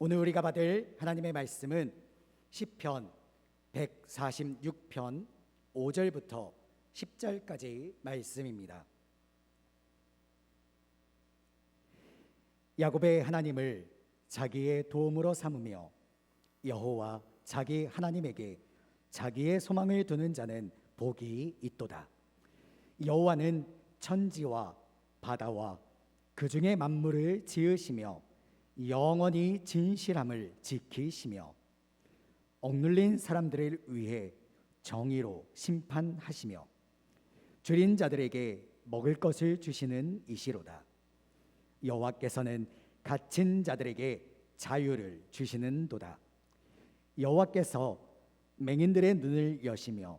오늘 우리가 받을 하나님의 말씀은 시편 146편 5절부터 10절까지 말씀입니다. 야곱의 하나님을 자기의 도움으로 삼으며 여호와 자기 하나님에게 자기의 소망을 두는 자는 복이 있도다. 여호와는 천지와 바다와 그 중에 만물을 지으시며 영원히 진실함을 지키시며 억눌린 사람들을 위해 정의로 심판하시며 줄인 자들에게 먹을 것을 주시는 이시로다. 여호와께서는 갇힌 자들에게 자유를 주시는도다. 여호와께서 맹인들의 눈을 여시며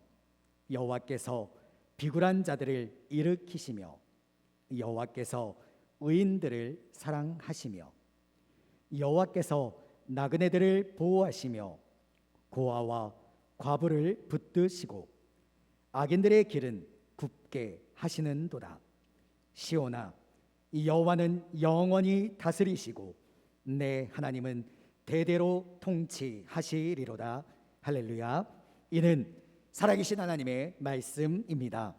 여호와께서 비굴한 자들을 일으키시며 여호와께서 의인들을 사랑하시며 여호와께서 나그네들을 보호하시며 고아와 과부를 붙드시고 악인들의 길은 굽게 하시는도다. 시온아, 여호와는 영원히 다스리시고 내 하나님은 대대로 통치하시리로다. 할렐루야. 이는 살아계신 하나님의 말씀입니다.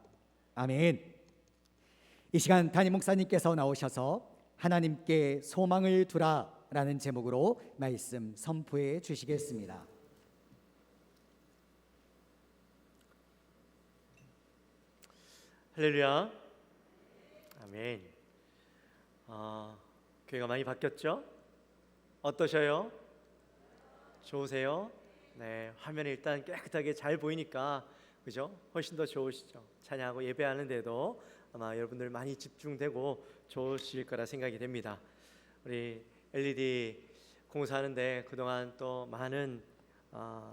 아멘. 이 시간 담임 목사님께서 나오셔서 하나님께 소망을 두라 라는 제목으로 말씀 선포해 주시겠습니다. 할렐루야. 아멘. 교회가 많이 바뀌었죠? 어떠셔요? 좋으세요? 네, 화면이 일단 깨끗하게 잘 보이니까 그죠? 훨씬 더 좋으시죠? 찬양하고 예배하는데도 아마 여러분들 많이 집중되고 좋으실 거라 생각이 됩니다. 우리 LED 공사하는데 그동안 또 많은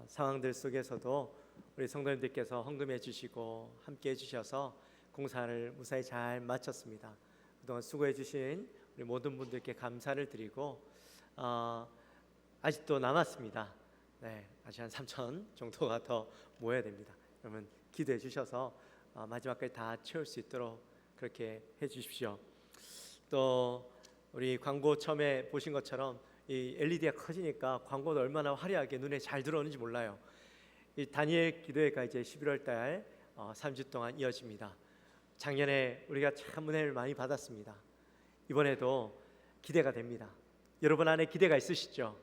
상황들 속에서도 우리 성도님들께서 헌금해 주시고 함께 해주셔서 공사를 무사히 잘 마쳤습니다. 그동안 수고해 주신 우리 모든 분들께 감사를 드리고 아직도 남았습니다. 네, 아직 한 3천 정도가 더 모여야 됩니다. 여러분 기도해 주셔서 마지막까지 다 채울 수 있도록 그렇게 해 주십시오. 또 우리 광고 처음에 보신 것처럼 이 LED가 커지니까 광고도 얼마나 화려하게 눈에 잘 들어오는지 몰라요. 이 다니엘 기도회가 이제 11월 달 3주 동안 이어집니다. 작년에 우리가 참 은혜를 많이 받았습니다. 이번에도 기대가 됩니다. 여러분 안에 기대가 있으시죠?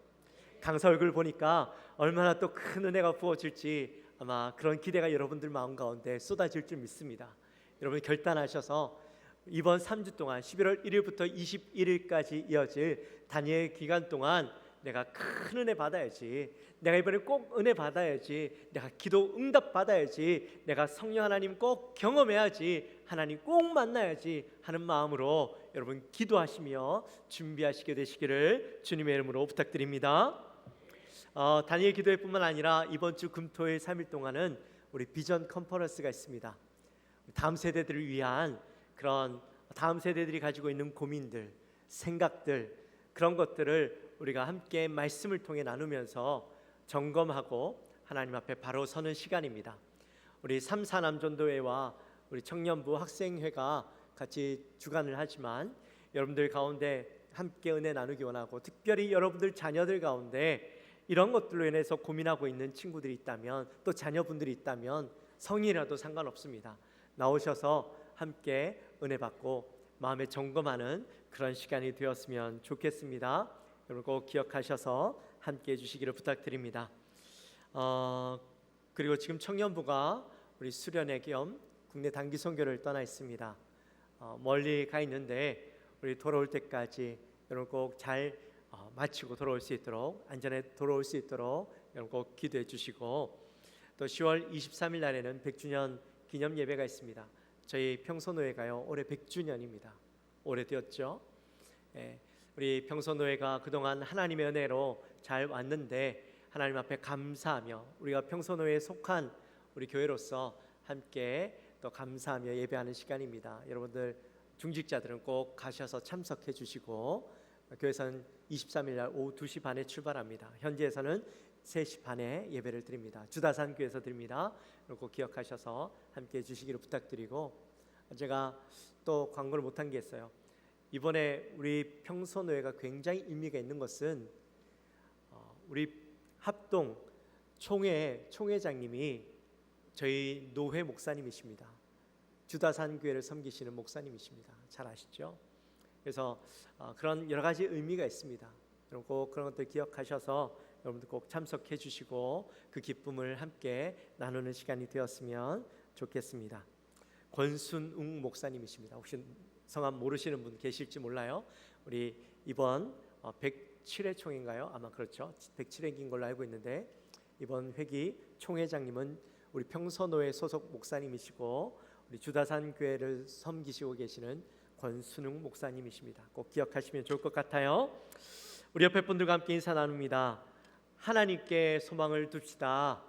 강사 얼굴 보니까 얼마나 또 큰 은혜가 부어질지 아마 그런 기대가 여러분들 마음 가운데 쏟아질 줄 믿습니다. 여러분 결단하셔서 이번 3주 동안 11월 1일부터 21일까지 이어질 다니엘 기간 동안 내가 큰 은혜 받아야지, 내가 이번에 꼭 은혜 받아야지, 내가 기도 응답 받아야지, 내가 성령 하나님 꼭 경험해야지, 하나님 꼭 만나야지 하는 마음으로 여러분 기도하시며 준비하시게 되시기를 주님의 이름으로 부탁드립니다. 다니엘 기도회뿐만 아니라 이번 주 금토일 3일 동안은 우리 비전 컨퍼런스가 있습니다. 다음 세대들을 위한 그런 다음 세대들이 가지고 있는 고민들, 생각들, 그런 것들을 우리가 함께 말씀을 통해 나누면서 점검하고 하나님 앞에 바로 서는 시간입니다. 우리 3사남전도회와 우리 청년부 학생회가 같이 주관을 하지만 여러분들 가운데 함께 은혜 나누기 원하고 특별히 여러분들 자녀들 가운데 이런 것들로 인해서 고민하고 있는 친구들이 있다면 또 자녀분들이 있다면 성인이라도 상관없습니다. 나오셔서 함께 은혜 받고 마음에 점검하는 그런 시간이 되었으면 좋겠습니다. 여러분 꼭 기억하셔서 함께 해주시기를 부탁드립니다. 그리고 지금 청년부가 우리 수련회 겸 국내 단기 선교를 떠나 있습니다. 멀리 가 있는데 우리 돌아올 때까지 여러분 꼭 잘 마치고 돌아올 수 있도록 안전에 돌아올 수 있도록 여러분 꼭 기도해 주시고 또 10월 23일 날에는 100주년 기념 예배가 있습니다. 저희 평소노회가요 올해 100주년입니다. 오래되었죠. 우리 평소노회가 그동안 하나님의 은혜로 잘 왔는데 하나님 앞에 감사하며 우리가 평소노회에 속한 우리 교회로서 함께 또 감사하며 예배하는 시간입니다. 여러분들 중직자들은 꼭 가셔서 참석해 주시고 교회에서는 23일 날 오후 2시 반에 출발합니다. 현지에서는 3시 반에 예배를 드립니다. 주다산 교회에서 드립니다. 꼭 기억하셔서 함께 해주시기를 부탁드리고 제가 또 광고를 못한 게 있어요. 이번에 우리 평소노회가 굉장히 의미가 있는 것은 우리 합동 총회장님이 저희 노회 목사님이십니다. 주다산 교회를 섬기시는 목사님이십니다. 잘 아시죠? 그래서 그런 여러 가지 의미가 있습니다. 여러분 꼭 그런 것들 기억하셔서 여러분들 꼭 참석해 주시고 그 기쁨을 함께 나누는 시간이 되었으면 좋겠습니다. 권순웅 목사님이십니다. 혹시 성함 모르시는 분 계실지 몰라요. 우리 이번 107회 총회인가요? 아마 그렇죠. 107회인 걸로 알고 있는데 이번 회기 총회장님은 우리 평서노회 소속 목사님이시고 우리 주다산 교회를 섬기시고 계시는 권순웅 목사님이십니다. 꼭 기억하시면 좋을 것 같아요. 우리 옆에 분들과 함께 인사 나눕니다. 하나님께 소망을 둡시다.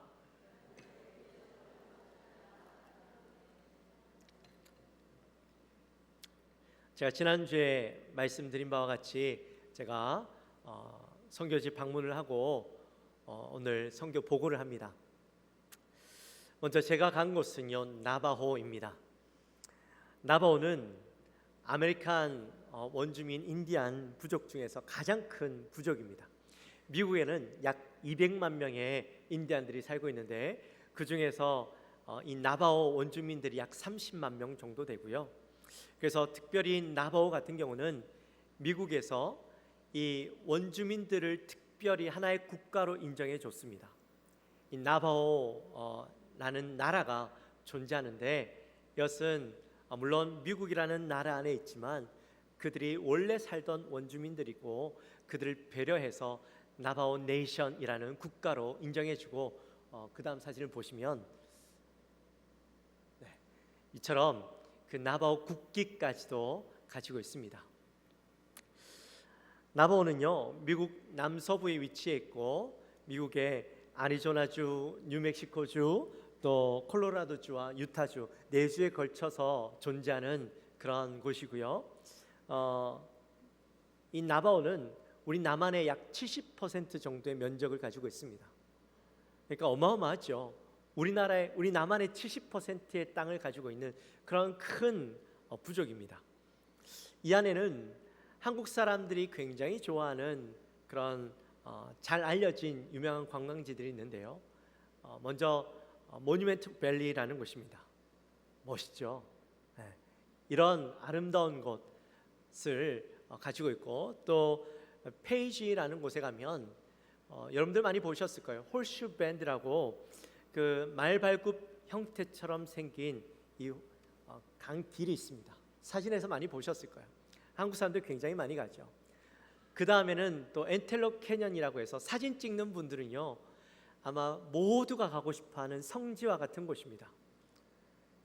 제가 지난주에 말씀드린 바와 같이 제가 선교지 방문을 하고 오늘 선교 보고를 합니다. 먼저 제가 간 곳은요 나바호입니다. 나바호는 아메리칸 원주민 인디안 부족 중에서 가장 큰 부족입니다. 미국에는 약 200만 명의 인디안들이 살고 있는데 그 중에서 이 나바호 원주민들이 약 30만 명 정도 되고요. 그래서 특별히 나바호 같은 경우는 미국에서 이 원주민들을 특별히 하나의 국가로 인정해 줬습니다. 이 나바호라는 나라가 존재하는데 이것은 물론 미국이라는 나라 안에 있지만 그들이 원래 살던 원주민들이고 그들을 배려해서 나바호 네이션이라는 국가로 인정해주고 그 다음 사진을 보시면 이처럼 그 나바호 국기까지도 가지고 있습니다. 나바호는요 미국 남서부에 위치해 있고 미국의 애리조나주, 뉴멕시코주, 또 콜로라도주와 유타주 4주에 걸쳐서 존재하는 그런 곳이고요. 이 나바호는 우리 남한의 약 70% 정도의 면적을 가지고 있습니다. 그러니까 어마어마하죠. 우리 남한의 70%의 땅을 가지고 있는 그런 큰 부족입니다. 이 안에는 한국 사람들이 굉장히 좋아하는 그런 잘 알려진 유명한 관광지들이 있는데요. 먼저 모뉴멘트 밸리라는 곳입니다. 멋있죠. 네. 이런 아름다운 곳을 가지고 있고 또 페이지라는 곳에 가면 여러분들 많이 보셨을 거예요. 홀슈 밴드라고 그 말발굽 형태처럼 생긴 이 강길이 있습니다. 사진에서 많이 보셨을 거예요. 한국 사람들 굉장히 많이 가죠. 그 다음에는 또 엔텔록 캐년이라고 해서 사진 찍는 분들은요 아마 모두가 가고 싶어하는 성지와 같은 곳입니다.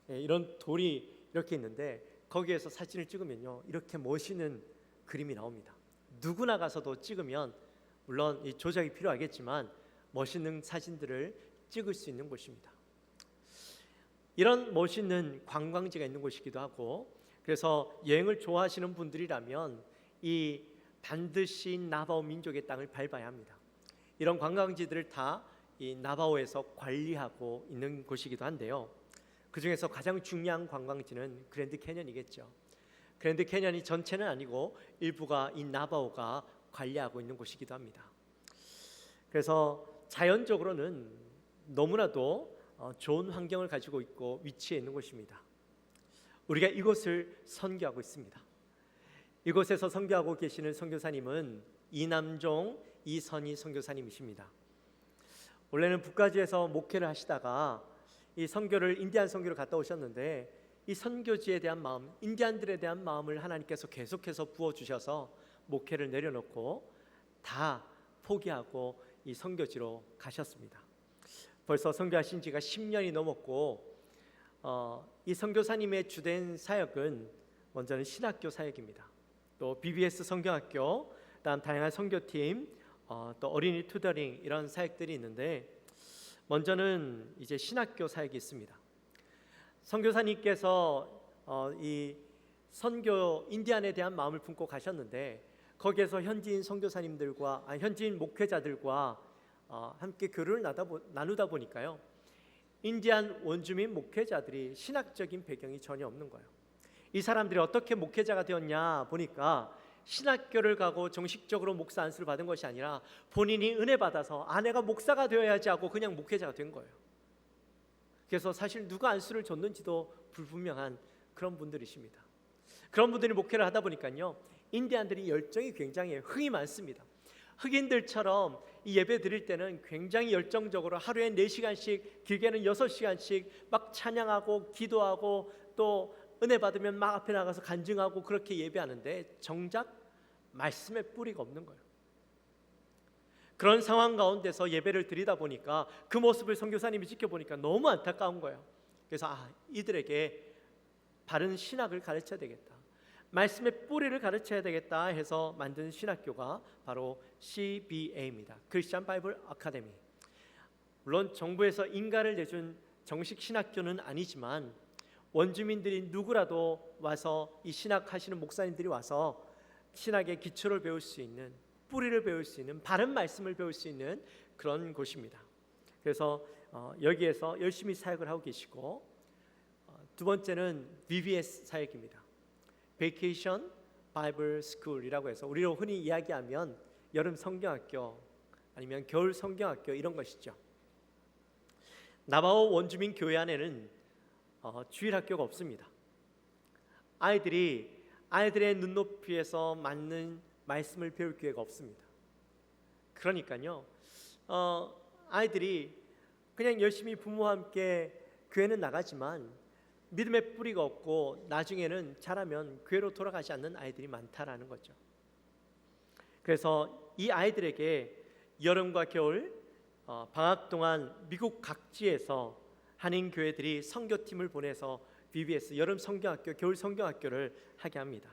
이런 돌이 이렇게 있는데 거기에서 사진을 찍으면요 이렇게 멋있는 그림이 나옵니다. 누구나 가서도 찍으면 물론 이 조작이 필요하겠지만 멋있는 사진들을 찍을 수 있는 곳입니다. 이런 멋있는 관광지가 있는 곳이기도 하고 그래서 여행을 좋아하시는 분들이라면 이 반드시 나바호 민족의 땅을 밟아야 합니다. 이런 관광지들을 다 이 나바호에서 관리하고 있는 곳이기도 한데요. 그 중에서 가장 중요한 관광지는 그랜드 캐년이겠죠. 그랜드 캐년이 전체는 아니고 일부가 이 나바호가 관리하고 있는 곳이기도 합니다. 그래서 자연적으로는 너무나도 좋은 환경을 가지고 있고 위치해 있는 곳입니다. 우리가 이곳을 선교하고 있습니다. 이곳에서 선교하고 계시는 선교사님은 이남종 이선희 선교사님이십니다. 원래는 북가주에서 목회를 하시다가 이 선교를 인디안 선교를 갔다 오셨는데 이 선교지에 대한 마음, 인디안들에 대한 마음을 하나님께서 계속해서 부어주셔서 목회를 내려놓고 다 포기하고 이 선교지로 가셨습니다. 벌써 선교하신 지가 10년이 넘었고 이 선교사님의 주된 사역은 먼저는 신학교 사역입니다. 또 BBS 성경학교, 다음 다양한 선교팀, 또 어린이 투더링 이런 사역들이 있는데 먼저는 이제 신학교 사역이 있습니다. 선교사님께서 이 선교 인디안에 대한 마음을 품고 가셨는데 거기에서 현지인 선교사님들과 현지인 목회자들과 함께 교류를 나누다 보니까요. 인디안 원주민 목회자들이 신학적인 배경이 전혀 없는 거예요. 이 사람들이 어떻게 목회자가 되었냐 보니까 신학교를 가고 정식적으로 목사 안수를 받은 것이 아니라 본인이 은혜 받아서 내가 목사가 되어야지 하고 그냥 목회자가 된 거예요. 그래서 사실 누가 안수를 줬는지도 불분명한 그런 분들이십니다. 그런 분들이 목회를 하다 보니까요, 인디안들이 열정이 굉장히 흥이 많습니다. 흑인들처럼 이 예배 드릴 때는 굉장히 열정적으로 하루에 4시간씩, 길게는 6시간씩 막 찬양하고 기도하고 또 은혜 받으면 막 앞에 나가서 간증하고 그렇게 예배하는데 정작 말씀에 뿌리가 없는 거예요. 그런 상황 가운데서 예배를 드리다 보니까 그 모습을 선교사님이 지켜보니까 너무 안타까운 거예요. 그래서 이들에게 바른 신학을 가르쳐야 되겠다, 말씀의 뿌리를 가르쳐야 되겠다 해서 만든 신학교가 바로 CBA입니다. 크리스천 바이블 아카데미. 물론 정부에서 인가를 내준 정식 신학교는 아니지만 원주민들이 누구라도 와서 이 신학하시는 목사님들이 와서 신학의 기초를 배울 수 있는, 뿌리를 배울 수 있는, 바른 말씀을 배울 수 있는 그런 곳입니다. 그래서 여기에서 열심히 사역을 하고 계시고, 두 번째는 VBS 사역입니다. Vacation Bible School이라고 해서 우리로 흔히 이야기하면 여름 성경학교 아니면 겨울 성경학교 이런 것이죠. 나바오 원주민 교회 안에는 주일학교가 없습니다. 아이들의 눈높이에서 맞는 말씀을 배울 기회가 없습니다. 그러니까요, 아이들이 그냥 열심히 부모와 함께 교회는 나가지만 믿음의 뿌리가 없고 나중에는 자라면 교회로 돌아가지 않는 아이들이 많다라는 거죠. 그래서 이 아이들에게 여름과 겨울 방학 동안 미국 각지에서 한인 교회들이 선교팀을 보내서 VBS 여름 성경학교, 겨울 성경학교를 하게 합니다.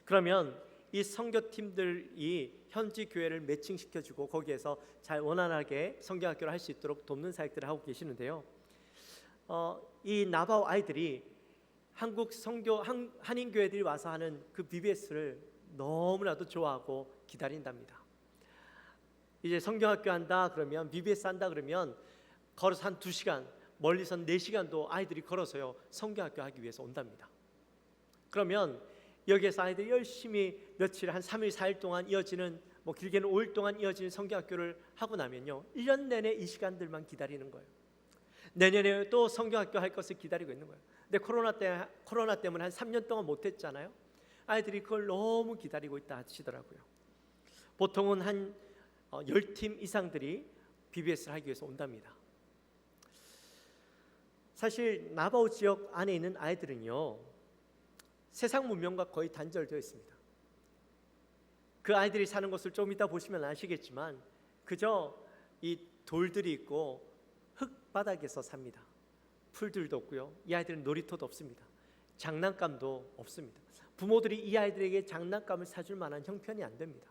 그러면 이 선교팀들이 현지 교회를 매칭시켜주고 거기에서 잘 원활하게 성경학교를 할 수 있도록 돕는 사역들을 하고 계시는데요. 이 나바오 아이들이 한국 선교 한인 교회들이 와서 하는 그 VBS를 너무나도 좋아하고 기다린답니다. 이제 성경학교 한다 그러면, VBS 한다 그러면 걸어서 한 2시간, 멀리선 4시간도 아이들이 걸어서요 성경학교 하기 위해서 온답니다. 그러면 여기에서 아이들이 열심히 며칠, 한 3일 4일 동안 이어지는, 뭐 길게는 5일 동안 이어지는 성경학교를 하고 나면요 1년 내내 이 시간들만 기다리는 거예요. 내년에 또 성경학교 할 것을 기다리고 있는 거예요. 근데 코로나 때문에 한 3년 동안 못했잖아요. 아이들이 그걸 너무 기다리고 있다 하시더라고요. 보통은 한 10팀 이상들이 BBS를 하기 위해서 온답니다. 사실 나바오 지역 안에 있는 아이들은요 세상 문명과 거의 단절되어 있습니다. 그 아이들이 사는 곳을 좀 이따 보시면 아시겠지만 그저 이 돌들이 있고 흙바닥에서 삽니다. 풀들도 없고요, 이 아이들은 놀이터도 없습니다. 장난감도 없습니다. 부모들이 이 아이들에게 장난감을 사줄 만한 형편이 안 됩니다.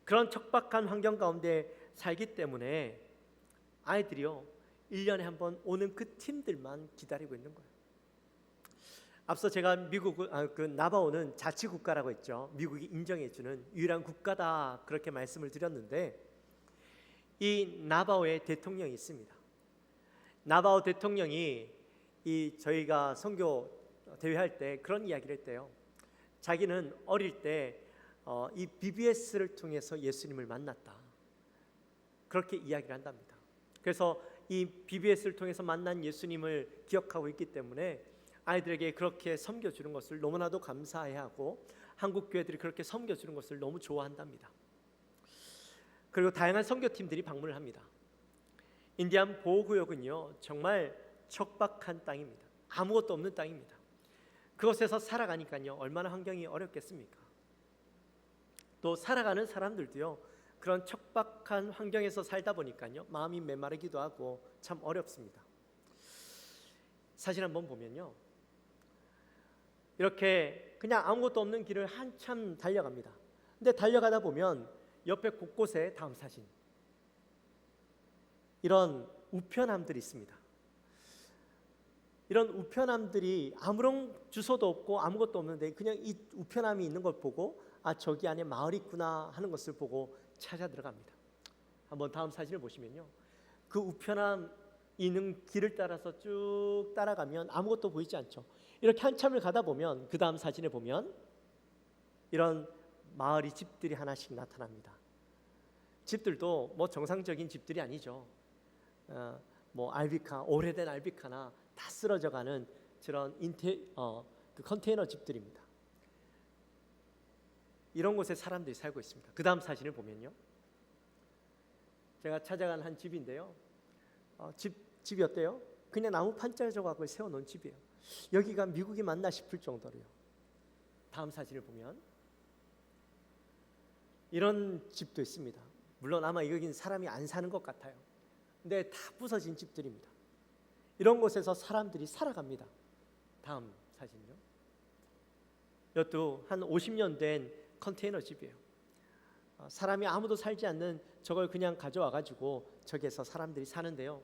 그런 척박한 환경 가운데 살기 때문에 아이들이요 1년에 한 번 오는 그 팀들만 기다리고 있는 거예요. 앞서 제가 그 나바오는 자치국가라고 했죠. 미국이 인정해주는 유일한 국가다 그렇게 말씀을 드렸는데, 이 나바오의 대통령이 있습니다. 나바오 대통령이 저희가 선교 대회할 때 그런 이야기를 했대요. 자기는 어릴 때 이 BBS를 통해서 예수님을 만났다, 그렇게 이야기를 한답니다. 그래서 이 BBS를 통해서 만난 예수님을 기억하고 있기 때문에 아이들에게 그렇게 섬겨주는 것을 너무나도 감사해하고 한국 교회들이 그렇게 섬겨주는 것을 너무 좋아한답니다. 그리고 다양한 선교팀들이 방문을 합니다. 인디안 보호구역은요 정말 척박한 땅입니다. 아무것도 없는 땅입니다. 그곳에서 살아가니까요 얼마나 환경이 어렵겠습니까? 또 살아가는 사람들도요 그런 척박한 환경에서 살다 보니까요 마음이 메마르기도 하고 참 어렵습니다. 사진 한번 보면요 이렇게 그냥 아무것도 없는 길을 한참 달려갑니다. 근데 달려가다 보면 옆에 곳곳에, 다음 사진, 이런 우편함들이 있습니다. 이런 우편함들이 아무런 주소도 없고 아무것도 없는데 그냥 이 우편함이 있는 걸 보고 저기 안에 마을이 있구나 하는 것을 보고 찾아 들어갑니다. 한번 다음 사진을 보시면요 그 우편함 있는 길을 따라서 쭉 따라가면 아무것도 보이지 않죠. 이렇게 한참을 가다 보면 그 다음 사진에 보면 이런 마을이 집들이 하나씩 나타납니다. 집들도 뭐 정상적인 집들이 아니죠. 뭐 알비카, 오래된 알비카나 다 쓰러져가는 저런 그 컨테이너 집들입니다. 이런 곳에 사람들이 살고 있습니다. 그 다음 사진을 보면요, 제가 찾아간 한 집인데요, 집이 어때요? 그냥 나무 판자 조각을 세워놓은 집이에요. 여기가 미국이 맞나 싶을 정도로요. 다음 사진을 보면 이런 집도 있습니다. 물론 아마 여기는 사람이 안 사는 것 같아요. 근데 다 부서진 집들입니다. 이런 곳에서 사람들이 살아갑니다. 다음 사진요. 이것도 한 50년 된 컨테이너 집이에요. 사람이 아무도 살지 않는 저걸 그냥 가져와 가지고 저기에서 사람들이 사는데요,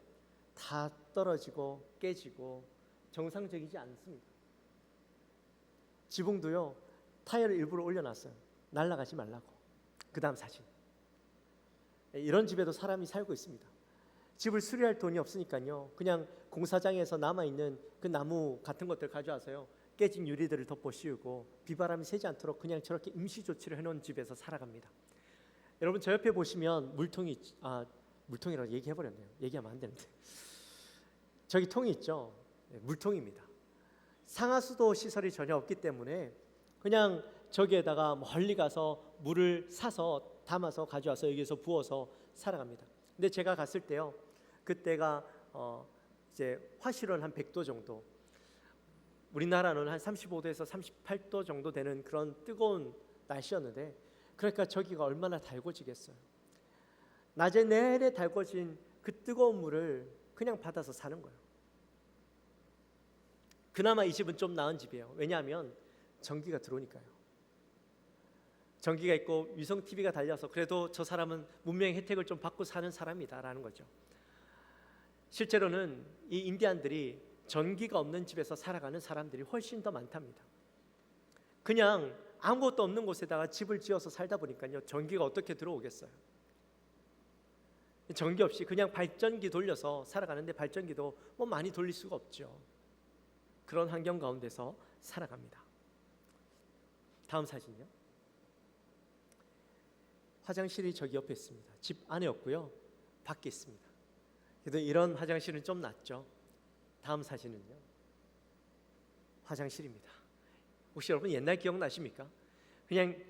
다 떨어지고 깨지고 정상적이지 않습니다. 지붕도요, 타일을 일부러 올려놨어요. 날아가지 말라고. 그 다음 사진. 이런 집에도 사람이 살고 있습니다. 집을 수리할 돈이 없으니까요, 그냥 공사장에서 남아있는 그 나무 같은 것들 가져와서요, 깨진 유리들을 덮어 씌우고 비바람이 새지 않도록 그냥 저렇게 임시 조치를 해놓은 집에서 살아갑니다. 여러분, 저 옆에 보시면 물통이라고 얘기해버렸네요. 얘기하면 안 되는데. 저기 통이 있죠. 네, 물통입니다. 상하수도 시설이 전혀 없기 때문에 그냥 저기에다가 멀리 가서 물을 사서 담아서 가져와서 여기서 부어서 살아갑니다. 근데 제가 갔을 때요, 그때가 이제 화실은 한 100도 정도, 우리나라는 한 35도에서 38도 정도 되는 그런 뜨거운 날씨였는데, 그러니까 저기가 얼마나 달궈지겠어요. 낮에 내내 달궈진 그 뜨거운 물을 그냥 받아서 사는 거예요. 그나마 이 집은 좀 나은 집이에요. 왜냐하면 전기가 들어오니까요. 전기가 있고 위성 TV가 달려서 그래도 저 사람은 문명의 혜택을 좀 받고 사는 사람이다라는 거죠. 실제로는 이 인디안들이 전기가 없는 집에서 살아가는 사람들이 훨씬 더 많답니다. 그냥 아무것도 없는 곳에다가 집을 지어서 살다 보니까요, 전기가 어떻게 들어오겠어요. 전기 없이 그냥 발전기 돌려서 살아가는데, 발전기도 뭐 많이 돌릴 수가 없죠. 그런 환경 가운데서 살아갑니다. 다음 사진요. 화장실이 저기 옆에 있습니다. 집 안에 없고요, 밖에 있습니다. 그래도 이런 화장실은 좀 낫죠. 다음 사진은요, 화장실입니다. 혹시 여러분 옛날 기억나십니까? 그냥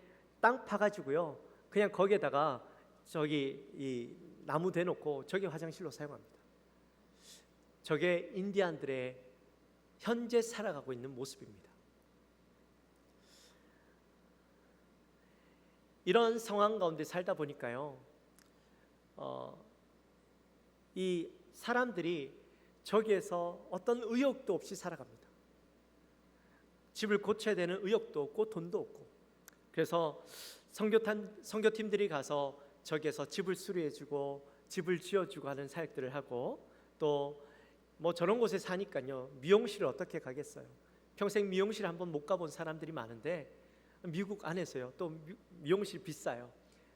땅 파가지고요, 그냥 거기에다가 저기 이 나무 대놓고 저기 화장실로 사용합니다. 저게 인디안들의 현재 살아가고 있는 모습입니다. 이런 상황 가운데 살다 보니까요, 이 사람들이 저기에서 어떤 의욕도 없이 살아갑니다. 집을 고쳐야 되는 의욕도 없고 돈도 없고. 그래서 선교팀들이 가서 저기에서 집을 수리해주고 집을 지어주고 하는 사역들을 하고, 또 뭐 저런 곳에 사니까요, 미용실을 어떻게 가겠어요. 평생 미용실 한번 못 가본 사람들이 많은데, 미국 안에서요, 또 미용실 비싸요.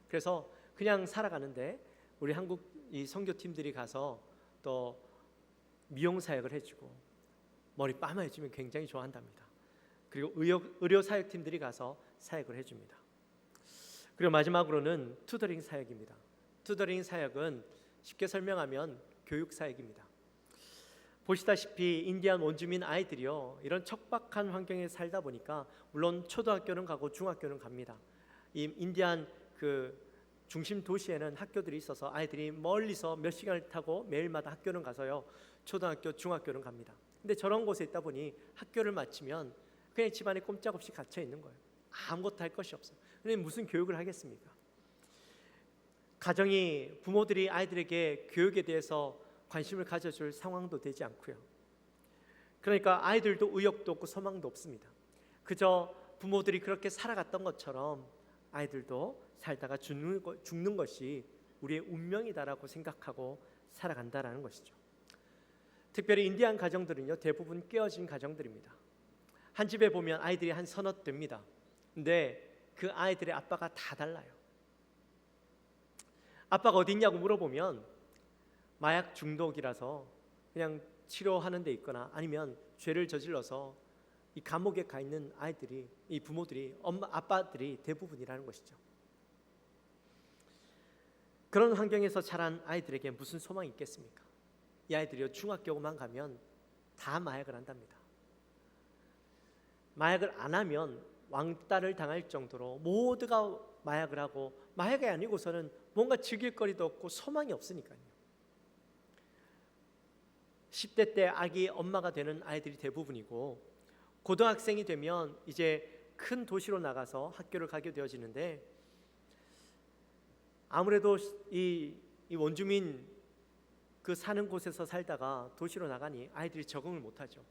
그래서 그냥 살아가는데 우리 한국 이 선교팀들이 가서 또 미용 사역을 해주고 머리 빠마해주면 굉장히 좋아한답니다. 그리고 의료 사역팀들이 가서 사역을 해줍니다. 그리고 마지막으로는 투더링 사역입니다. 투더링 사역은 쉽게 설명하면 교육 사역입니다. 보시다시피 인디안 원주민 아이들이요, 이런 척박한 환경에 살다 보니까 물론 초등학교는 가고 중학교는 갑니다. 이 인디안 그 중심 도시에는 학교들이 있어서 아이들이 멀리서 몇 시간을 타고 매일마다 학교는 가서요, 초등학교, 중학교는 갑니다. 근데 저런 곳에 있다 보니 학교를 마치면 그냥 집안에 꼼짝없이 갇혀 있는 거예요. 아무것도 할 것이 없어요. 근데 무슨 교육을 하겠습니까? 가정이, 부모들이 아이들에게 교육에 대해서 관심을 가져줄 상황도 되지 않고요. 그러니까 아이들도 의욕도 없고 소망도 없습니다. 그저 부모들이 그렇게 살아갔던 것처럼 아이들도 살다가 죽는 것이 우리의 운명이다라고 생각하고 살아간다라는 것이죠. 특별히 인디안 가정들은요, 대부분 깨어진 가정들입니다. 한 집에 보면 아이들이 한 서너 됩니다. 근데 그 아이들의 아빠가 다 달라요. 아빠가 어디 있냐고 물어보면 마약 중독이라서 그냥 치료하는 데 있거나 아니면 죄를 저질러서 이 감옥에 가 있는 아이들이, 이 부모들이, 엄마 아빠들이 대부분이라는 것이죠. 그런 환경에서 자란 아이들에게 무슨 소망이 있겠습니까? 이 아이들이 중학교만 가면 다 마약을 한답니다. 마약을 안 하면 왕따를 당할 정도로 모두가 마약을 하고, 마약이 아니고서는 뭔가 즐길 거리도 없고 소망이 없으니까요. 10대 때 아기 엄마가 되는 아이들이 대부분이고, 고등학생이 되면 이제 큰 도시로 나가서 학교를 가게 되어지는데, 아무래도 이 원주민 그 사는 곳에서 살다가 도시로 나가니 아이들이 적응을 못하죠.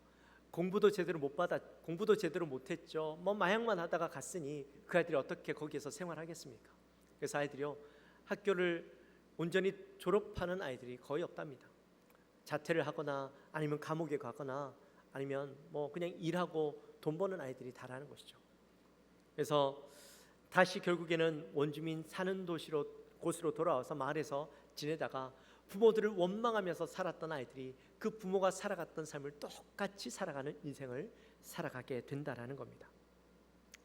공부도 제대로 못했죠. 뭐 마약만 하다가 갔으니 그 아이들이 어떻게 거기에서 생활하겠습니까? 그래서 아이들이요, 학교를 온전히 졸업하는 아이들이 거의 없답니다. 자퇴를 하거나 아니면 감옥에 가거나 아니면 뭐 그냥 일하고 돈 버는 아이들이 다라는 것이죠. 그래서 다시 결국에는 원주민 사는 곳으로 돌아와서 마을에서 지내다가 부모들을 원망하면서 살았던 아이들이 그 부모가 살아갔던 삶을 똑같이 살아가는 인생을 살아가게 된다라는 겁니다.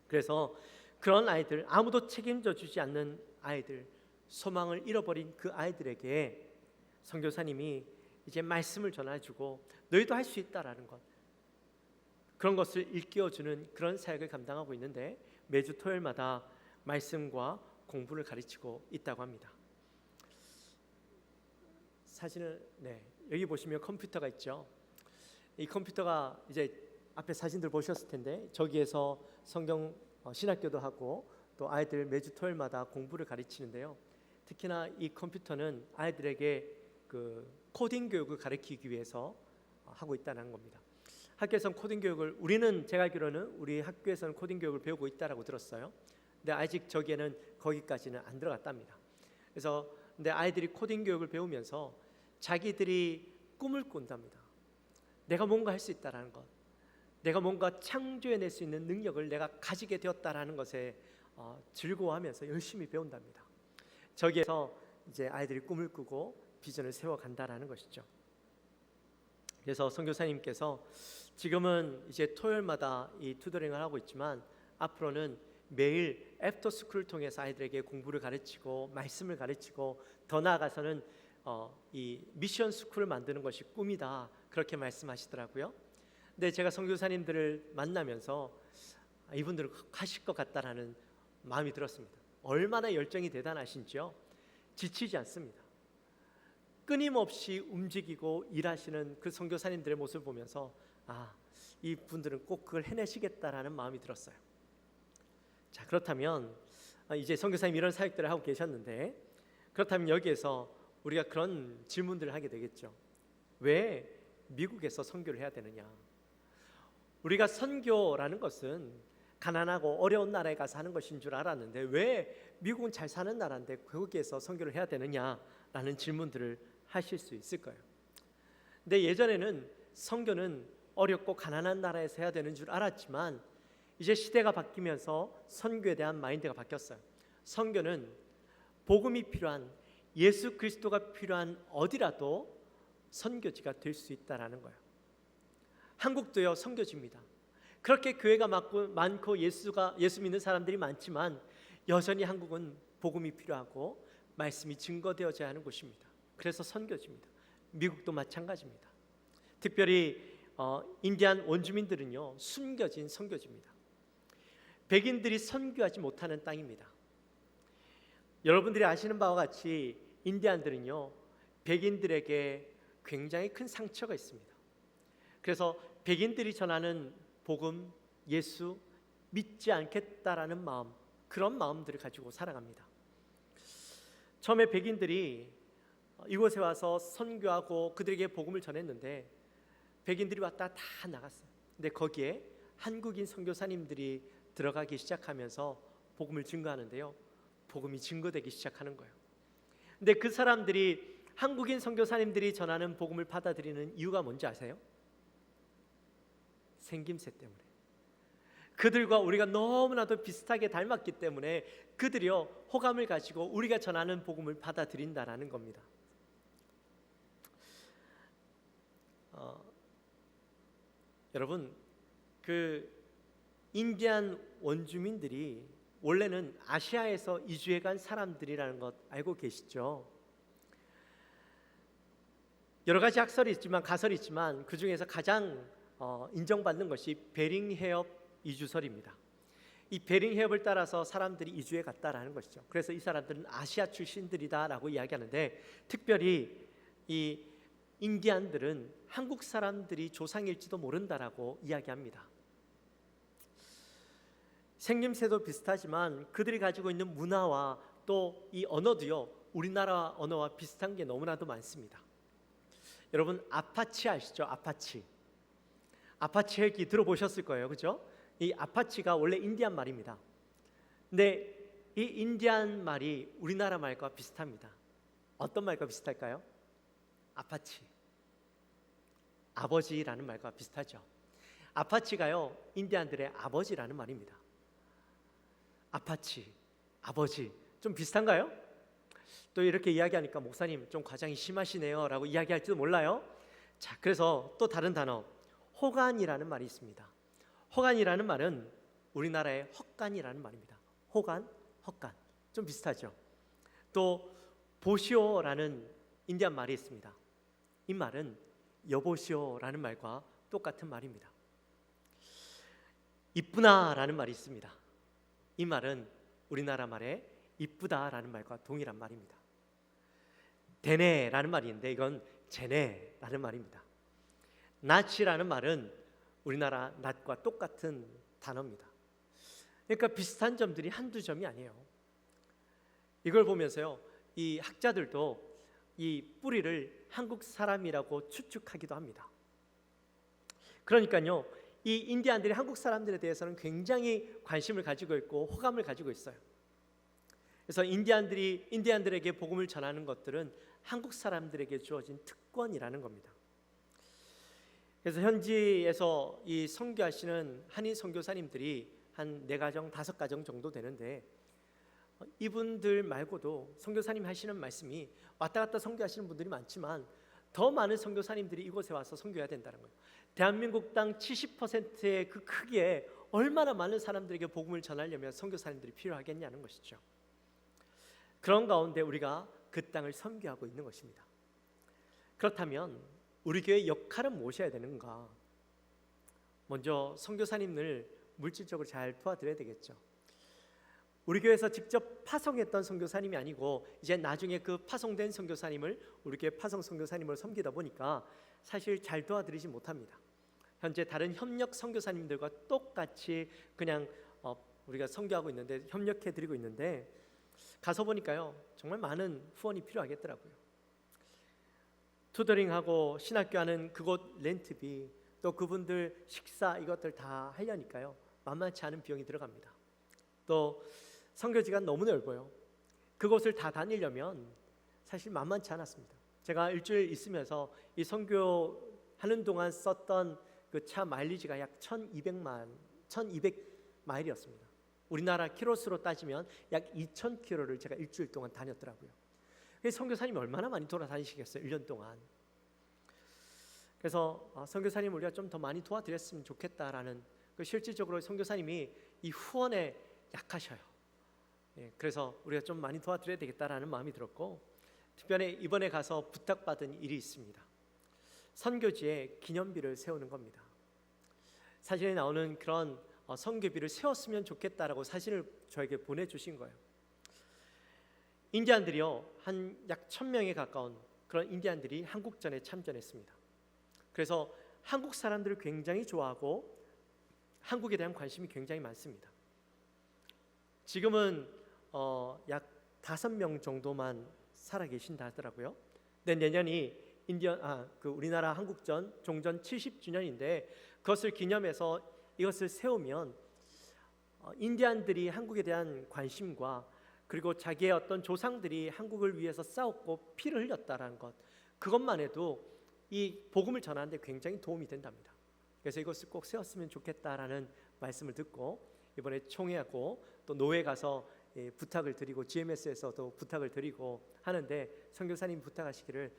그래서 그런 아이들, 아무도 책임져 주지 않는 아이들, 소망을 잃어버린 그 아이들에게 선교사님이 이제 말씀을 전해주고, 너희도 할 수 있다라는 것, 그런 것을 일깨워주는 그런 사역을 감당하고 있는데, 매주 토요일마다 말씀과 공부를 가르치고 있다고 합니다. 사진을, 여기 보시면 컴퓨터가 있죠. 이 컴퓨터가 이제 앞에 사진들 보셨을 텐데, 저기에서 성경 신학교도 하고 또 아이들 매주 토요일마다 공부를 가르치는데요. 특히나 이 컴퓨터는 아이들에게 그 코딩 교육을 가르치기 위해서 하고 있다는 겁니다. 학교에서는 코딩 교육을, 제가 알기로는 우리 학교에서는 코딩 교육을 배우고 있다라고 들었어요. 근데 아직 저기에는 거기까지는 안 들어갔답니다. 그래서 근데 아이들이 코딩 교육을 배우면서 자기들이 꿈을 꾼답니다. 내가 뭔가 할 수 있다라는 것, 내가 뭔가 창조해낼 수 있는 능력을 내가 가지게 되었다라는 것에 즐거워하면서 열심히 배운답니다. 저기에서 이제 아이들이 꿈을 꾸고 비전을 세워간다라는 것이죠. 그래서 선교사님께서 지금은 이제 토요일마다 이 투더링을 하고 있지만, 앞으로는 매일 애프터스쿨을 통해서 아이들에게 공부를 가르치고 말씀을 가르치고, 더 나아가서는 이 미션 스쿨을 만드는 것이 꿈이다, 그렇게 말씀하시더라고요. 근데 제가 선교사님들을 만나면서 이분들은 하실 것 같다라는 마음이 들었습니다. 얼마나 열정이 대단하신지요. 지치지 않습니다. 끊임없이 움직이고 일하시는 그 선교사님들의 모습을 보면서 이분들은 꼭 그걸 해내시겠다라는 마음이 들었어요. 자, 그렇다면 이제 선교사님 이런 사역들을 하고 계셨는데, 그렇다면 여기에서 우리가 그런 질문들을 하게 되겠죠. 왜 미국에서 선교를 해야 되느냐? 우리가 선교라는 것은 가난하고 어려운 나라에 가서 하는 것인 줄 알았는데, 왜 미국은 잘 사는 나라인데 거기에서 선교를 해야 되느냐라는 질문들을 하실 수 있을 거예요. 근데 예전에는 선교는 어렵고 가난한 나라에서 해야 되는 줄 알았지만, 이제 시대가 바뀌면서 선교에 대한 마인드가 바뀌었어요. 선교는 복음이 필요한, 예수 그리스도가 필요한 어디라도 선교지가 될 수 있다라는 거예요. 한국도요, 선교지입니다. 그렇게 교회가 많고 예수 믿는 사람들이 많지만, 여전히 한국은 복음이 필요하고 말씀이 증거되어져야 하는 곳입니다. 그래서 선교지입니다. 미국도 마찬가지입니다. 특별히 인디안 원주민들은요, 숨겨진 선교지입니다. 백인들이 선교하지 못하는 땅입니다. 여러분들이 아시는 바와 같이 인디안들은요, 백인들에게 굉장히 큰 상처가 있습니다. 그래서 백인들이 전하는 복음, 예수 믿지 않겠다라는 마음, 그런 마음들을 가지고 살아갑니다. 처음에 백인들이 이곳에 와서 선교하고 그들에게 복음을 전했는데, 백인들이 왔다 다 나갔어요. 근데 거기에 한국인 선교사님들이 들어가기 시작하면서 복음을 증거하는데요, 복음이 증거되기 시작하는 거예요. 근데 그 사람들이, 한국인 선교사님들이 전하는 복음을 받아들이는 이유가 뭔지 아세요? 생김새 때문에. 그들과 우리가 너무나도 비슷하게 닮았기 때문에 그들이요, 호감을 가지고 우리가 전하는 복음을 받아들인다라는 겁니다. 여러분, 그 인디안 원주민들이 원래는 아시아에서 이주해 간 사람들이라는 것 알고 계시죠? 여러 가지 학설이 있지만 가설이 있지만 그 중에서 가장 인정받는 것이 베링 해협 이주설입니다. 이 베링 해협을 따라서 사람들이 이주해 갔다라는 것이죠. 그래서 이 사람들은 아시아 출신들이다라고 이야기하는데, 특별히 이 인디안들은 한국 사람들이 조상일지도 모른다라고 이야기합니다. 생김새도 비슷하지만 그들이 가지고 있는 문화와 또 이 언어도요, 우리나라 언어와 비슷한 게 너무나도 많습니다. 여러분, 아파치 아시죠? 아파치 헬기 들어보셨을 거예요, 그죠? 이 아파치가 원래 인디안 말입니다. 근데 이 인디안 말이 우리나라 말과 비슷합니다. 어떤 말과 비슷할까요? 아파치, 아버지라는 말과 비슷하죠. 아파치가요, 인디안들의 아버지라는 말입니다. 아파치, 아버지, 좀 비슷한가요? 또 이렇게 이야기하니까 목사님 좀 과장이 심하시네요 라고 이야기할지도 몰라요. 자, 그래서 또 다른 단어, 호간이라는 말이 있습니다. 호간이라는 말은 우리나라의 헛간이라는 말입니다. 호간, 헛간, 좀 비슷하죠. 또 보시오라는 인디안 말이 있습니다. 이 말은 여보시오라는 말과 똑같은 말입니다. 이쁘나라는 말이 있습니다. 이 말은 우리나라 말에 이쁘다라는 말과 동일한 말입니다. 대네라는 말이 있는데 이건 제네라는 말입니다. 낫이라는 말은 우리나라 낫과 똑같은 단어입니다. 그러니까 비슷한 점들이 한두 점이 아니에요. 이걸 보면서요, 이 학자들도 이 뿌리를 한국 사람이라고 추측하기도 합니다. 그러니까요, 이 인디안들이 한국 사람들에 대해서는 굉장히 관심을 가지고 있고 호감을 가지고 있어요. 그래서 인디안들에게 복음을 전하는 것들은 한국 사람들에게 주어진 특권이라는 겁니다. 그래서 현지에서 이 선교하시는 한인 선교사님들이 한 4가정, 5가정 정도 되는데, 이분들 말고도 선교사님 하시는 말씀이 왔다 갔다 선교하시는 분들이 많지만 더 많은 선교사님들이 이곳에 와서 선교해야 된다는 거예요. 대한민국 땅 70%의 그 크기에 얼마나 많은 사람들에게 복음을 전하려면 선교사님들이 필요하겠냐는 것이죠. 그런 가운데 우리가 그 땅을 선교하고 있는 것입니다. 그렇다면 우리 교회의 역할은 무엇이어야 되는가? 먼저 선교사님을 물질적으로 잘 도와드려야 되겠죠. 우리 교회에서 직접 파송했던 선교사님이 아니고 이제 나중에 그 파송된 선교사님을 우리 교회 파송 선교사님을 섬기다 보니까 사실 잘 도와드리지 못합니다. 현재 다른 협력 선교사님들과 똑같이 그냥 우리가 선교하고 있는데, 협력해드리고 있는데, 가서 보니까요 정말 많은 후원이 필요하겠더라고요. 투더링하고 신학교하는 그곳 렌트비, 또 그분들 식사 이것들 다 하려니까요 만만치 않은 비용이 들어갑니다. 또 선교지가 너무 넓어요. 그곳을 다 다니려면 사실 만만치 않았습니다. 제가 일주일 있으면서 이 선교하는 동안 썼던 그 차 마일리지가 약 1200마일이었습니다. 우리나라 키로수로 따지면 약 2000km를 제가 일주일 동안 다녔더라고요. 그래서 선교사님이 얼마나 많이 돌아다니시겠어요, 1년 동안. 그래서 선교사님 우리가 좀 더 많이 도와드렸으면 좋겠다라는, 실질적으로 선교사님이 이 후원에 약하셔요. 그래서 우리가 좀 많이 도와드려야 되겠다라는 마음이 들었고, 특별히 이번에 가서 부탁받은 일이 있습니다. 선교지에 기념비를 세우는 겁니다. 사진에 나오는 그런 선교비를 세웠으면 좋겠다라고 사진을 저에게 보내주신 거예요. 인디안들이요, 한 약 1000명에 가까운 그런 인디안들이 한국전에 참전했습니다. 그래서 한국 사람들을 굉장히 좋아하고 한국에 대한 관심이 굉장히 많습니다. 지금은 약 5명 정도만 살아 계신다 하더라고요. 근데 내년이 우리나라 한국전 종전 70주년인데 그것을 기념해서 이것을 세우면 인디안들이 한국에 대한 관심과 그리고 자기의 어떤 조상들이 한국을 위해서 싸웠고 피를 흘렸다라는 것, 그것만 해도 이 복음을 전하는 데 굉장히 도움이 된답니다. 그래서 이것을 꼭 세웠으면 좋겠다라는 말씀을 듣고 이번에 총회하고 또 노회 가서 부탁을 드리고 GMS에서도 부탁을 드리고 하는데, 선교사님 부탁하시기를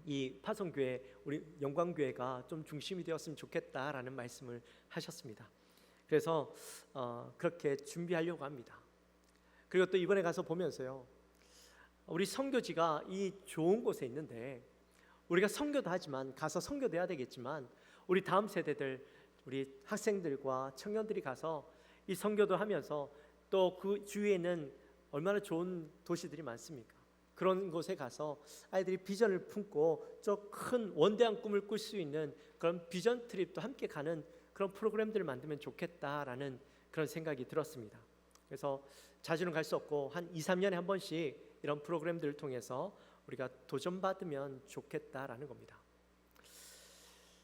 이 파송교회, 우리 영광교회가 좀 중심이 되었으면 좋겠다라는 말씀을 하셨습니다. 그래서 그렇게 준비하려고 합니다. 그리고 또 이번에 가서 보면서요, 우리 선교지가 이 좋은 곳에 있는데 우리가 선교도 하지만 가서 선교도 해야 되겠지만 우리 다음 세대들, 우리 학생들과 청년들이 가서 이 선교도 하면서 또 그 주위에 있는 얼마나 좋은 도시들이 많습니까? 그런 곳에 가서 아이들이 비전을 품고 저 큰 원대한 꿈을 꿀 수 있는 그런 비전 트립도 함께 가는 그런 프로그램들을 만들면 좋겠다라는 그런 생각이 들었습니다. 그래서 자주는 갈 수 없고 한 2, 3년에 한 번씩 이런 프로그램들을 통해서 우리가 도전받으면 좋겠다라는 겁니다.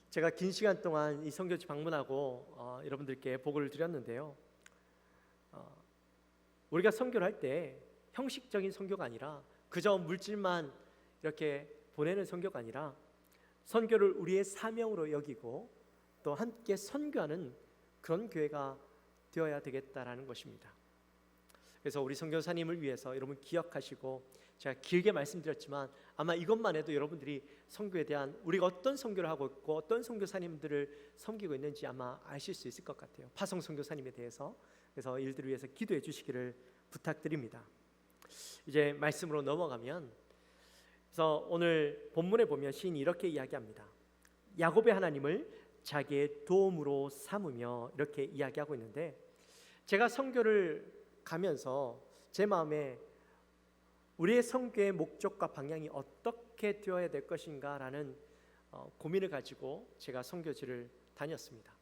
제가 긴 시간 동안 이 선교지 방문하고 여러분들께 보고를 드렸는데요, 우리가 선교를 할 때 형식적인 선교가 아니라 그저 물질만 이렇게 보내는 선교가 아니라 선교를 우리의 사명으로 여기고 또 함께 선교하는 그런 교회가 되어야 되겠다라는 것입니다. 그래서 우리 선교사님을 위해서 여러분 기억하시고, 제가 길게 말씀드렸지만 아마 이것만 해도 여러분들이 선교에 대한, 우리가 어떤 선교를 하고 있고 어떤 선교사님들을 섬기고 있는지 아마 아실 수 있을 것 같아요. 파송 선교사님에 대해서. 그래서 일들을 위해서 기도해 주시기를 부탁드립니다. 이제 말씀으로 넘어가면, 그래서 오늘 본문에 보면 시인이 이렇게 이야기합니다. 야곱의 하나님을 자기의 도움으로 삼으며 이렇게 이야기하고 있는데, 제가 선교를 가면서 제 마음에 우리의 선교의 목적과 방향이 어떻게 되어야 될 것인가라는 고민을 가지고 제가 선교지를 다녔습니다.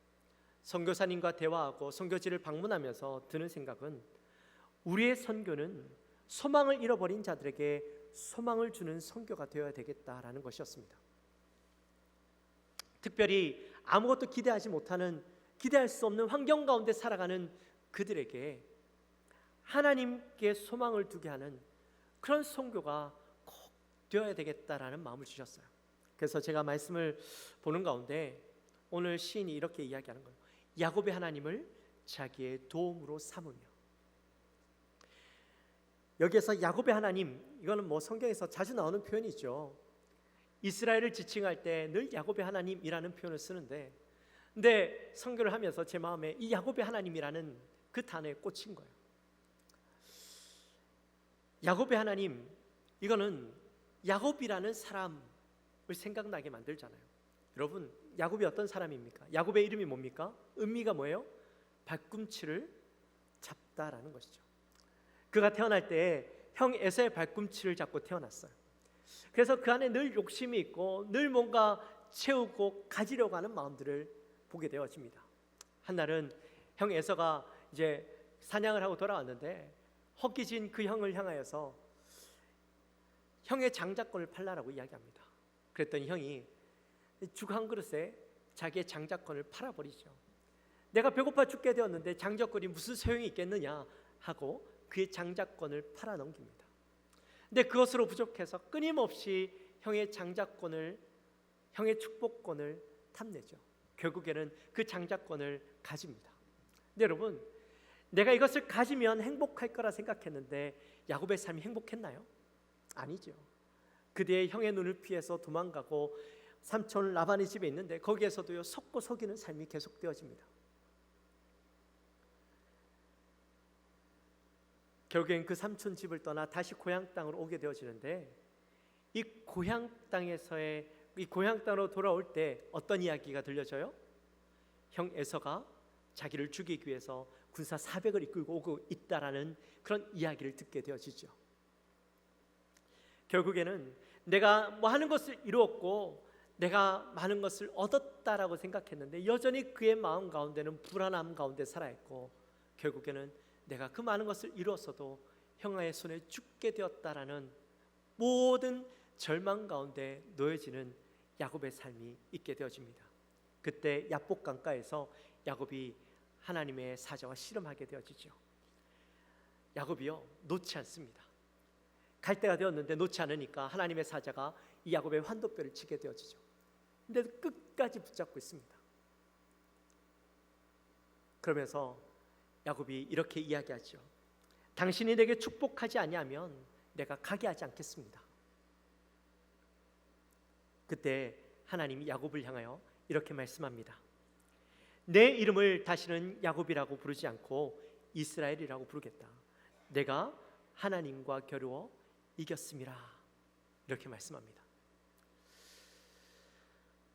선교사님과 대화하고 선교지를 방문하면서 드는 생각은, 우리의 선교는 소망을 잃어버린 자들에게 소망을 주는 선교가 되어야 되겠다라는 것이었습니다. 특별히 아무것도 기대하지 못하는, 기대할 수 없는 환경 가운데 살아가는 그들에게 하나님께 소망을 두게 하는 그런 선교가 꼭 되어야 되겠다라는 마음을 주셨어요. 그래서 제가 말씀을 보는 가운데 오늘 시인이 이렇게 이야기하는 거예요. 야곱의 하나님을 자기의 도움으로 삼으며. 여기에서 야곱의 하나님, 이거는 뭐 성경에서 자주 나오는 표현이죠. 이스라엘을 지칭할 때 늘 야곱의 하나님이라는 표현을 쓰는데, 근데 선교를 하면서 제 마음에 이 야곱의 하나님이라는 그 단어에 꽂힌 거예요. 야곱의 하나님, 이거는 야곱이라는 사람을 생각나게 만들잖아요. 여러분, 야곱이 어떤 사람입니까? 야곱의 이름이 뭡니까? 의미가 뭐예요? 발꿈치를 잡다라는 것이죠. 그가 태어날 때 형 에서의 발꿈치를 잡고 태어났어요. 그래서 그 안에 늘 욕심이 있고 늘 뭔가 채우고 가지려고 하는 마음들을 보게 되어집니다. 한날은 형 에서가 이제 사냥을 하고 돌아왔는데 헛기진 그 형을 향하여서 형의 장자권을 팔라라고 이야기합니다. 그랬더니 형이 죽 한 그릇에 자기의 장자권을 팔아버리죠. 내가 배고파 죽게 되었는데 장자권이 무슨 소용이 있겠느냐 하고 그의 장자권을 팔아넘깁니다. 근데 그것으로 부족해서 끊임없이 형의 장자권을, 형의 축복권을 탐내죠. 결국에는 그 장자권을 가집니다. 근데 여러분, 내가 이것을 가지면 행복할 거라 생각했는데 야곱의 삶이 행복했나요? 아니죠. 그대의 형의 눈을 피해서 도망가고 삼촌 라반의 집에 있는데 거기에서도요, 속고 속이는 삶이 계속되어집니다. 결국엔 그 삼촌 집을 떠나 다시 고향 땅으로 오게 되어지는데, 이 고향 땅으로 돌아올 때 어떤 이야기가 들려져요? 형 에서가 자기를 죽이기 위해서 군사 400을 이끌고 오고 있다라는 그런 이야기를 듣게 되어지죠. 결국에는 내가 뭐 하는 것을 이루었고 내가 많은 것을 얻었다라고 생각했는데 여전히 그의 마음 가운데는 불안함 가운데 살아있고, 결국에는 내가 그 많은 것을 이루었어도 형아의 손에 죽게 되었다라는 모든 절망 가운데 놓여지는 야곱의 삶이 있게 되어집니다. 그때 야복 강가에서 야곱이 하나님의 사자와 씨름하게 되어지죠. 야곱이요, 놓지 않습니다. 갈 때가 되었는데 놓지 않으니까 하나님의 사자가 이 야곱의 환도뼈를 치게 되어지죠. 근데 끝까지 붙잡고 있습니다. 그러면서 야곱이 이렇게 이야기하죠. 당신이 내게 축복하지 아니하면 내가 가게 하지 않겠습니다. 그때 하나님이 야곱을 향하여 이렇게 말씀합니다. 내 이름을 다시는 야곱이라고 부르지 않고 이스라엘이라고 부르겠다. 내가 하나님과 겨루어 이겼음이라. 이렇게 말씀합니다.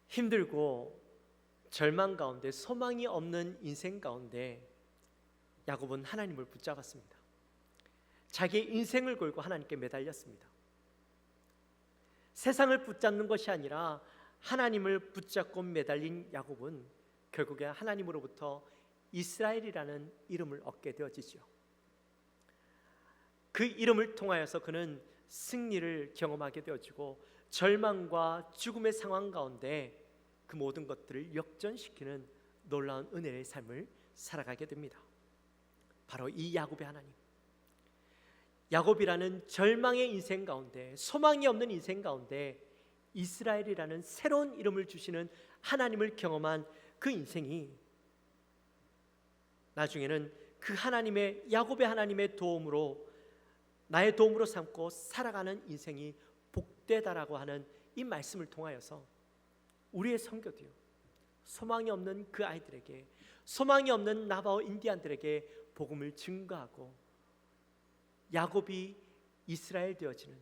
힘들고 절망 가운데 소망이 없는 인생 가운데 야곱은 하나님을 붙잡았습니다. 자기의 인생을 걸고 하나님께 매달렸습니다. 세상을 붙잡는 것이 아니라 하나님을 붙잡고 매달린 야곱은 결국에 하나님으로부터 이스라엘이라는 이름을 얻게 되어지죠. 그 이름을 통하여서 그는 승리를 경험하게 되어지고 절망과 죽음의 상황 가운데 그 모든 것들을 역전시키는 놀라운 은혜의 삶을 살아가게 됩니다. 바로 이 야곱의 하나님, 야곱이라는 절망의 인생 가운데, 소망이 없는 인생 가운데 이스라엘이라는 새로운 이름을 주시는 하나님을 경험한 그 인생이 나중에는 그 하나님의, 야곱의 하나님의 도움으로, 나의 도움으로 삼고 살아가는 인생이 복되다라고 하는 이 말씀을 통하여서 우리의 선교도요, 소망이 없는 그 아이들에게, 소망이 없는 나바오 인디안들에게 복음을 증거하고 야곱이 이스라엘 되어지는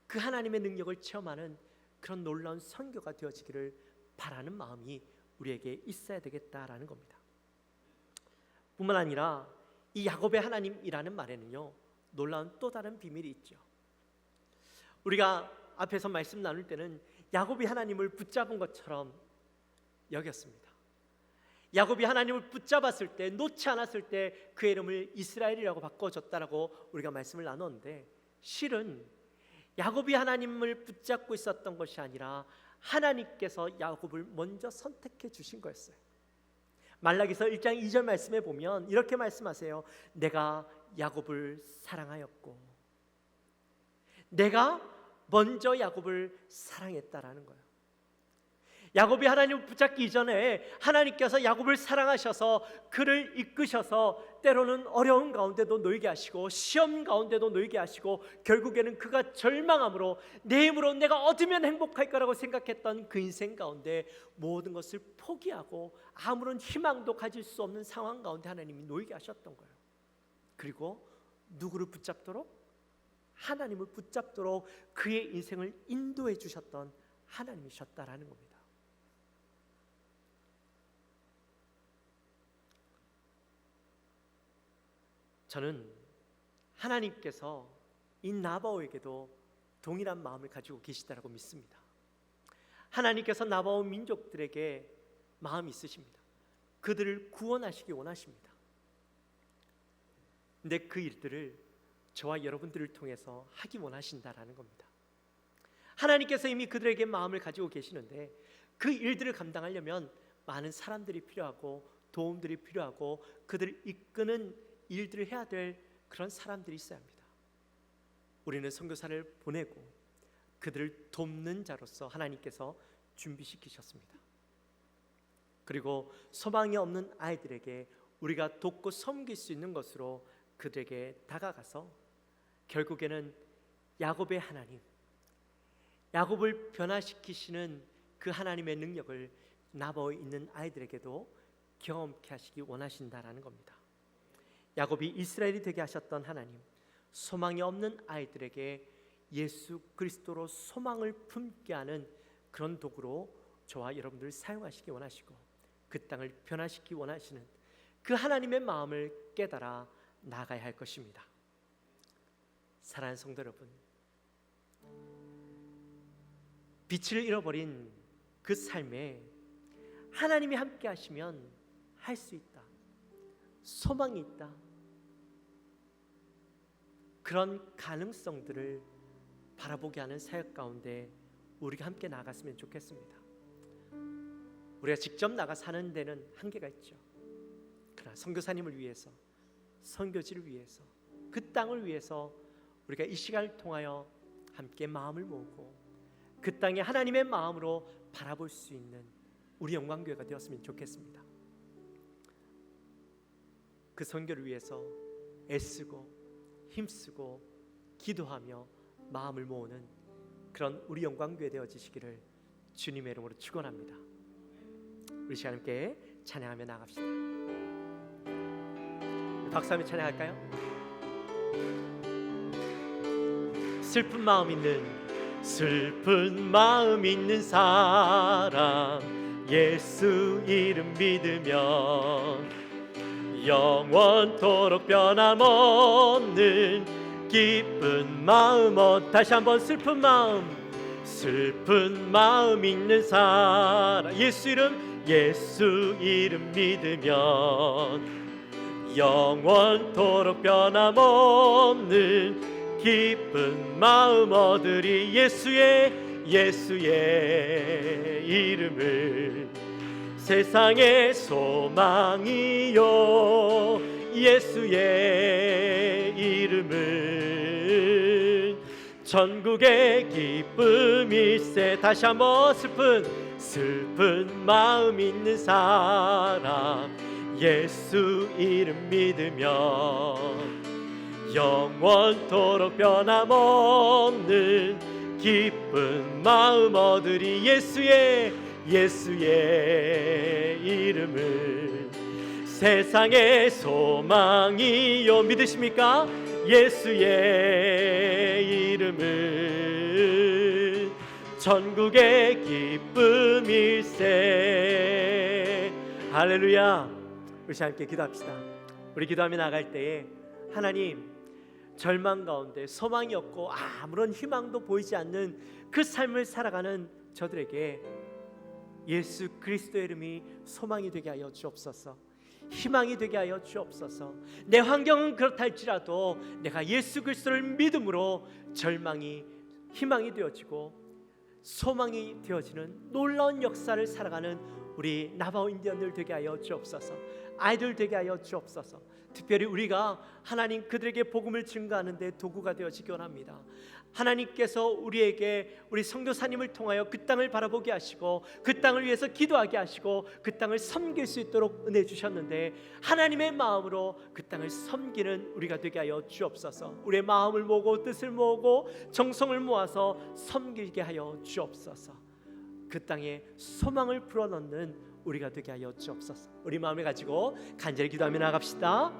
그 하나님의 능력을 체험하는 그런 놀라운 선교가 되어지기를 바라는 마음이 우리에게 있어야 되겠다라는 겁니다. 뿐만 아니라 이 야곱의 하나님이라는 말에는요, 놀라운 또 다른 비밀이 있죠. 우리가 앞에서 말씀 나눌 때는 야곱이 하나님을 붙잡은 것처럼 여겼습니다. 야곱이 하나님을 붙잡았을 때, 놓지 않았을 때 그의 이름을 이스라엘이라고 바꿔줬다라고 우리가 말씀을 나눴는데, 실은 야곱이 하나님을 붙잡고 있었던 것이 아니라 하나님께서 야곱을 먼저 선택해 주신 거였어요. 말라기서 1장 2절 말씀에 보면 이렇게 말씀하세요. 내가 야곱을 사랑하였고, 내가 먼저 야곱을 사랑했다라는 거예요. 야곱이 하나님을 붙잡기 이전에 하나님께서 야곱을 사랑하셔서 그를 이끄셔서 때로는 어려운 가운데도 놓이게 하시고 시험 가운데도 놓이게 하시고 결국에는 그가 절망함으로 내 힘으로 내가 얻으면 행복할 거라고 생각했던 그 인생 가운데 모든 것을 포기하고 아무런 희망도 가질 수 없는 상황 가운데 하나님이 놓이게 하셨던 거예요. 그리고 누구를 붙잡도록? 하나님을 붙잡도록 그의 인생을 인도해 주셨던 하나님이셨다라는 겁니다. 저는 하나님께서 이 나바오에게도 동일한 마음을 가지고 계시다라고 믿습니다. 하나님께서 나바오 민족들에게 마음이 있으십니다. 그들을 구원하시기 원하십니다. 근데 그 일들을 저와 여러분들을 통해서 하기 원하신다라는 겁니다. 하나님께서 이미 그들에게 마음을 가지고 계시는데 그 일들을 감당하려면 많은 사람들이 필요하고 도움들이 필요하고 그들을 이끄는 일들을 해야 될 그런 사람들이 있어야 합니다. 우리는 선교사를 보내고 그들을 돕는 자로서 하나님께서 준비시키셨습니다. 그리고 소망이 없는 아이들에게 우리가 돕고 섬길 수 있는 것으로 그들에게 다가가서 결국에는 야곱의 하나님, 야곱을 변화시키시는 그 하나님의 능력을 나바오에 있는 아이들에게도 경험케 하시기 원하신다라는 겁니다. 야곱이 이스라엘이 되게 하셨던 하나님, 소망이 없는 아이들에게 예수 그리스도로 소망을 품게 하는 그런 도구로 저와 여러분들을 사용하시기 원하시고 그 땅을 변화시키기 원하시는 그 하나님의 마음을 깨달아 나아가야 할 것입니다. 사랑하는 성도 여러분, 빛을 잃어버린 그 삶에 하나님이 함께 하시면 할 수 있다, 소망이 있다, 그런 가능성들을 바라보게 하는 사역 가운데 우리가 함께 나갔으면 좋겠습니다. 우리가 직접 나가 사는 데는 한계가 있죠. 그러나 선교사님을 위해서, 선교지를 위해서, 그 땅을 위해서 우리가 이 시간을 통하여 함께 마음을 모으고 그 땅에 하나님의 마음으로 바라볼 수 있는 우리 영광교회가 되었으면 좋겠습니다. 그 선교를 위해서 애쓰고 힘쓰고 기도하며 마음을 모으는 그런 우리 영광교회 되어지시기를 주님의 이름으로 축원합니다. 우리 시간 함께 찬양하며 나갑시다. 박수 한번 찬양할까요? 슬픈 마음 있는 사람 예수 이름 믿으면 영원토록 변함없는 기쁜 마음. 다시 한번 슬픈 마음 있는 사람 예수 이름 믿으면 영원토록 변함없는 기쁜 마음 얻으리. 예수의 이름을 세상의 소망이요 예수의 이름은 전국의 기쁨일세. 다시 한번 슬픈 마음 있는 사람 예수 이름 믿으면 영원토록 변함없는 기쁜 마음 얻으리. 예수의 이름을 세상의 소망이요. 믿으십니까? 예수의 이름은 전국의 기쁨일세. 할렐루야. 우리 함께 기도합시다. 우리 기도하며 나갈 때에 하나님, 절망 가운데 소망이 없고 아무런 희망도 보이지 않는 그 삶을 살아가는 저들에게 예수 그리스도의 이름이 소망이 되게 하여 주옵소서. 희망이 되게 하여 주옵소서. 내 환경은 그렇다 할지라도 내가 예수 그리스도를 믿음으로 절망이 희망이 되어지고 소망이 되어지는 놀라운 역사를 살아가는 우리 나바오 인디언들 되게 하여 주옵소서. 아이들 되게 하여 주옵소서. 특별히 우리가 하나님 그들에게 복음을 증거하는 데 도구가 되어지기 원합니다. 하나님께서 우리에게 우리 선교사님을 통하여 그 땅을 바라보게 하시고 그 땅을 위해서 기도하게 하시고 그 땅을 섬길 수 있도록 은혜 주셨는데 하나님의 마음으로 그 땅을 섬기는 우리가 되게 하여 주옵소서. 우리의 마음을 모으고 뜻을 모으고 정성을 모아서 섬기게 하여 주옵소서. 그 땅에 소망을 불어넣는 우리가 되게 하여 주옵소서. 우리 마음을 가지고 간절히 기도하며 나갑시다.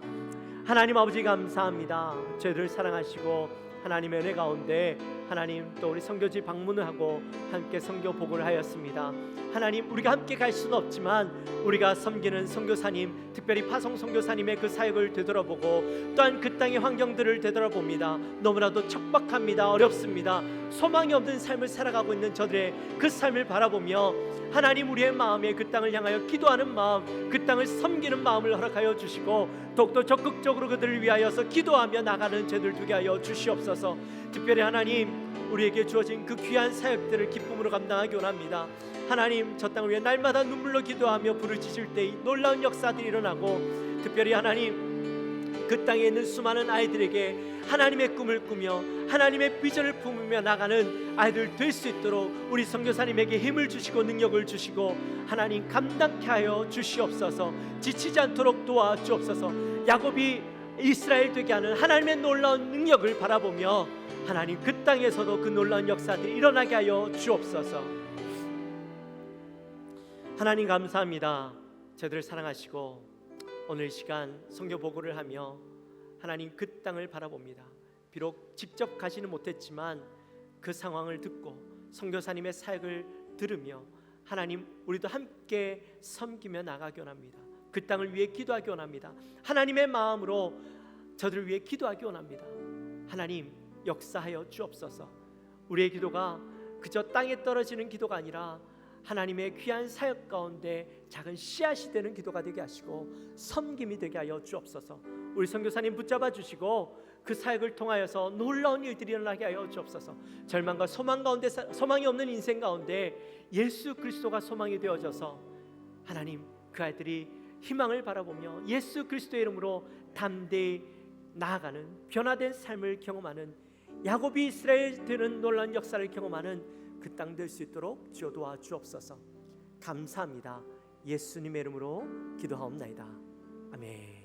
하나님 아버지 감사합니다. 저희들을 사랑하시고 하나님의 은혜 가운데 하나님 또 우리 선교지 방문을 하고 함께 선교 보고를 하였습니다. 하나님 우리가 함께 갈 수는 없지만 우리가 섬기는 선교사님, 특별히 파송 선교사님의 그 사역을 되돌아보고 또한 그 땅의 환경들을 되돌아봅니다. 너무나도 척박합니다. 어렵습니다. 소망이 없는 삶을 살아가고 있는 저들의 그 삶을 바라보며 하나님 우리의 마음에 그 땅을 향하여 기도하는 마음, 그 땅을 섬기는 마음을 허락하여 주시고 더욱더 적극적으로 그들을 위하여서 기도하며 나가는 저들 되게 하여 주시옵소서. 특별히 하나님 우리에게 주어진 그 귀한 사역들을 기쁨으로 감당하기 원합니다. 하나님 저 땅을 위해 날마다 눈물로 기도하며 부르짖을 때 놀라운 역사들이 일어나고 특별히 하나님 그 땅에 있는 수많은 아이들에게 하나님의 꿈을 꾸며 하나님의 비전을 품으며 나가는 아이들 될 수 있도록 우리 선교사님에게 힘을 주시고 능력을 주시고 하나님 감당케 하여 주시옵소서. 지치지 않도록 도와주옵소서. 야곱이 이스라엘 되게 하는 하나님의 놀라운 능력을 바라보며 하나님 그 땅에서도 그 놀라운 역사들이 일어나게 하여 주옵소서. 하나님 감사합니다. 저들을 사랑하시고 오늘 이 시간 선교 보고를 하며 하나님 그 땅을 바라봅니다. 비록 직접 가지는 못했지만 그 상황을 듣고 선교사님의 사역을 들으며 하나님 우리도 함께 섬기며 나가기 원합니다. 그 땅을 위해 기도하기 원합니다. 하나님의 마음으로 저들을 위해 기도하기 원합니다. 하나님 역사하여 주옵소서. 우리의 기도가 그저 땅에 떨어지는 기도가 아니라 하나님의 귀한 사역 가운데 작은 씨앗이 되는 기도가 되게 하시고 섬김이 되게 하여 주옵소서. 우리 선교사님 붙잡아 주시고 그 사역을 통하여서 놀라운 일들이 일어나게 하여 주옵소서. 절망과 소망 가운데 소망이 없는 인생 가운데 예수 그리스도가 소망이 되어져서 하나님 그 아이들이 희망을 바라보며 예수 그리스도의 이름으로 담대히 나아가는 변화된 삶을 경험하는 야곱이 이스라엘 되는 놀라운 역사를 경험하는 그 땅 될 수 있도록 주여 도와주옵소서. 감사합니다. 예수님의 이름으로 기도하옵나이다. 아멘.